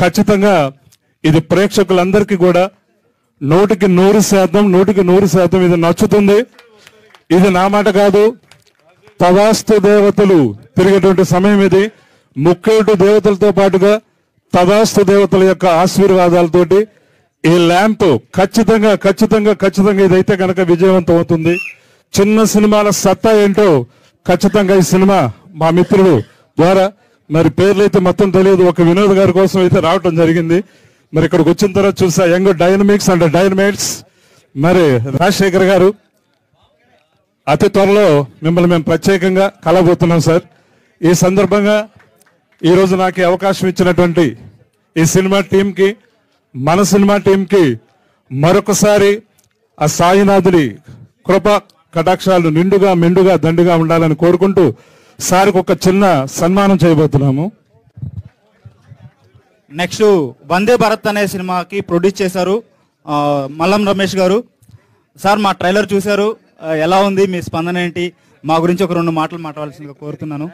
ఖచ్చితంగా ఇది ప్రేక్షకులందరికీ కూడా 100% ఇది నచ్చుతుంది. ఇది నా మాట కాదు, తదాస్తు దేవతలు తిరిగేటువంటి సమయం ఇది. ముక్కేటు దేవతలతో పాటుగా తదాస్తు దేవతల యొక్క ఆశీర్వాదాలతోటి ఈ ల్యాంప్ ఖచ్చితంగా ఇదైతే కనుక విజయవంతం అవుతుంది. చిన్న సినిమాల సత్తా ఏంటో ఖచ్చితంగా ఈ సినిమా మా మిత్రుడు ద్వారా, మరి పేర్లైతే మొత్తం తెలియదు, ఒక వినోద్ గారి కోసం అయితే రావటం జరిగింది. మరి ఇక్కడికి వచ్చిన తర్వాత చూసా యంగ్ డైనమిక్స్ అండ్ డైనమైట్స్ మరి రాజశేఖర్ గారు అతి త్వరలో మిమ్మల్ని మేము ప్రత్యేకంగా కలబోతున్నాం సార్. ఈ సందర్భంగా ఈరోజు నాకు అవకాశం ఇచ్చినటువంటి ఈ సినిమా టీంకి, మన సినిమా టీంకి మరొకసారి ఆ సాయినాథుడి కృప కటాక్షాలు నిండుగా మెండుగా దండుగా ఉండాలని కోరుకుంటూ సార్కి ఒక చిన్న సన్మానం చేయబోతున్నాము. నెక్స్ట్ వందే భారత్ అనే సినిమాకి ప్రొడ్యూస్ చేశారు మల్లం రమేష్ గారు. సార్ మా ట్రైలర్ చూశారు, ఎలా ఉంది, మీ స్పందన ఏంటి, మా గురించి ఒక 2 మాటలు మాట్లాడాల్సిందిగా కోరుతున్నాను.